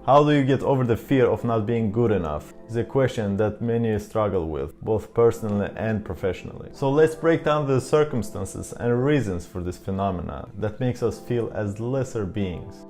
How do you get over the fear of not being good enough? Is a question that many struggle with, both personally and professionally. So let's break down the circumstances and reasons for this phenomenon that makes us feel as lesser beings.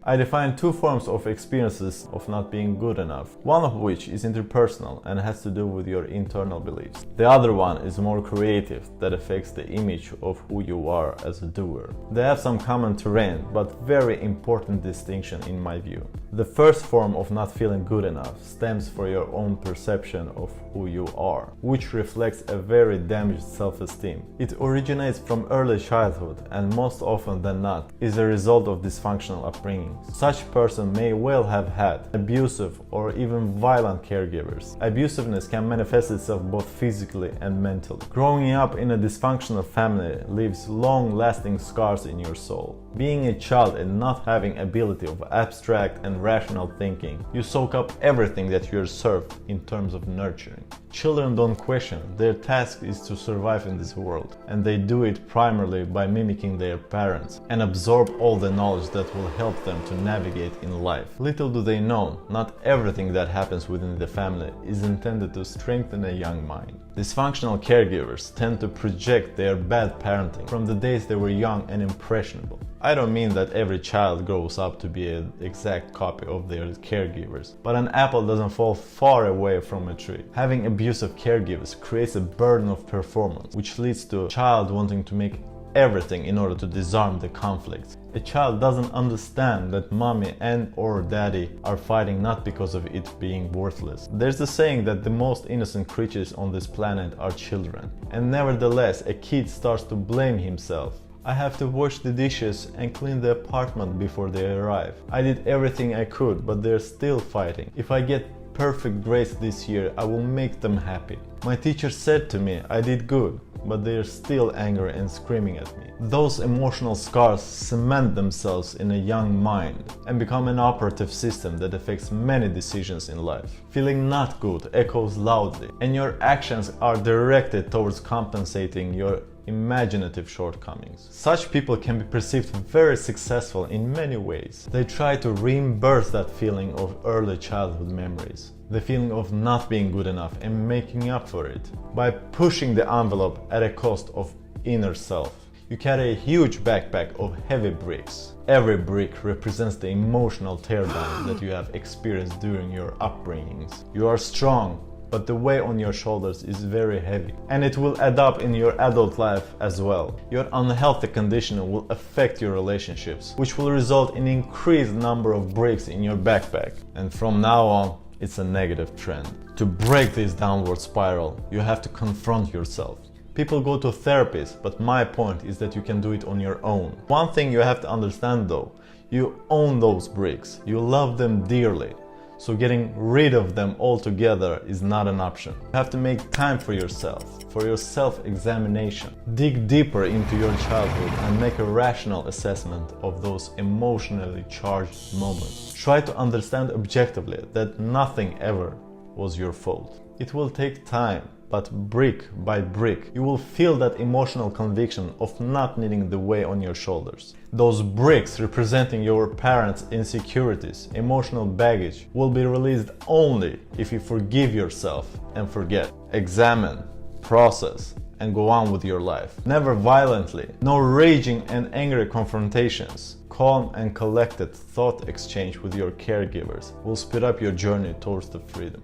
I define two forms of experiences of not being good enough, one of which is interpersonal and has to do with your internal beliefs. The other one is more creative, that affects the image of who you are as a doer. They have some common terrain, but very important distinction in my view. The first form of not feeling good enough stems from your own perception of who you are, which reflects a very damaged self-esteem. It originates from early childhood and most often than not is a result of dysfunctional upbringing. Such person may well have had abusive or even violent caregivers. Abusiveness can manifest itself both physically and mentally. Growing up in a dysfunctional family leaves long-lasting scars in your soul. Being a child and not having ability of abstract and rational thinking, you soak up everything that you are served in terms of nurturing. Children don't question, their task is to survive in this world, and they do it primarily by mimicking their parents and absorb all the knowledge that will help them to navigate in life. Little do they know, not everything that happens within the family is intended to strengthen a young mind. Dysfunctional caregivers tend to project their bad parenting from the days they were young and impressionable. I don't mean that every child grows up to be an exact copy of their caregivers, but an apple doesn't fall far away from a tree. Having abusive caregivers creates a burden of performance, which leads to a child wanting to make everything in order to disarm the conflict. A child doesn't understand that mommy and or daddy are fighting not because of it being worthless. There's a saying that the most innocent creatures on this planet are children, and nevertheless a kid starts to blame himself. I have to wash the dishes and clean the apartment before they arrive. I did everything I could, but they're still fighting. If I get perfect grades this year, I will make them happy. My teacher said to me I did good, but they are still angry and screaming at me. Those emotional scars cement themselves in a young mind and become an operative system that affects many decisions in life. Feeling not good echoes loudly, and your actions are directed towards compensating your imaginative shortcomings. Such people can be perceived very successful in many ways. They try to reimburse that feeling of early childhood memories, the feeling of not being good enough and making up for it, by pushing the envelope at a cost of inner self. You carry a huge backpack of heavy bricks. Every brick represents the emotional teardown that you have experienced during your upbringings. You are strong, but the weight on your shoulders is very heavy, and it will add up in your adult life as well. Your unhealthy condition will affect your relationships, which will result in increased number of bricks in your backpack. And from now on, it's a negative trend. To break this downward spiral, you have to confront yourself. People go to therapists, but my point is that you can do it on your own. One thing you have to understand though, you own those bricks, you love them dearly. So getting rid of them altogether is not an option. You have to make time for yourself, for your self-examination. Dig deeper into your childhood and make a rational assessment of those emotionally charged moments. Try to understand objectively that nothing ever was your fault. It will take time, but brick by brick, you will feel that emotional conviction of not needing the weight on your shoulders. Those bricks representing your parents' insecurities, emotional baggage, will be released only if you forgive yourself and forget. Examine, process, and go on with your life. Never violently, no raging and angry confrontations. Calm and collected thought exchange with your caregivers will speed up your journey towards the freedom.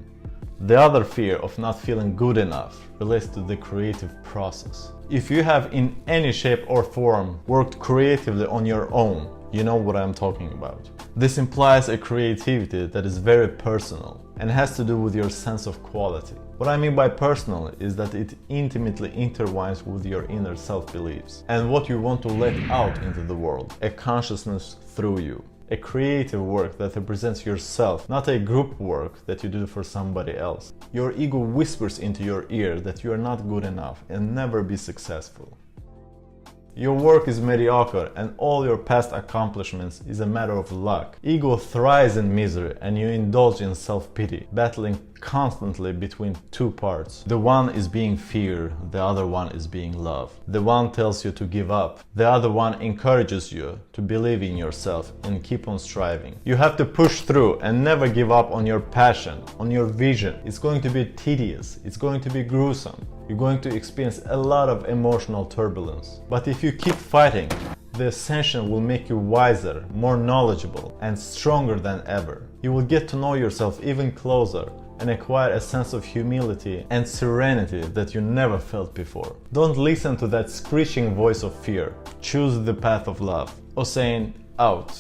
The other fear of not feeling good enough relates to the creative process. If you have in any shape or form worked creatively on your own, you know what I'm talking about. This implies a creativity that is very personal and has to do with your sense of quality. What I mean by personal is that it intimately intertwines with your inner self-beliefs and what you want to let out into the world, a consciousness through you. A creative work that represents yourself, not a group work that you do for somebody else. Your ego whispers into your ear that you are not good enough and never be successful. Your work is mediocre and all your past accomplishments is a matter of luck. Ego thrives in misery and you indulge in self-pity, battling constantly between two parts. The one is being feared, the other one is being loved. The one tells you to give up, the other one encourages you to believe in yourself and keep on striving. You have to push through and never give up on your passion, on your vision. It's going to be tedious, it's going to be gruesome. You're going to experience a lot of emotional turbulence. But if you keep fighting, the ascension will make you wiser, more knowledgeable, and stronger than ever. You will get to know yourself even closer and acquire a sense of humility and serenity that you never felt before. Don't listen to that screeching voice of fear. Choose the path of love. Hussein out.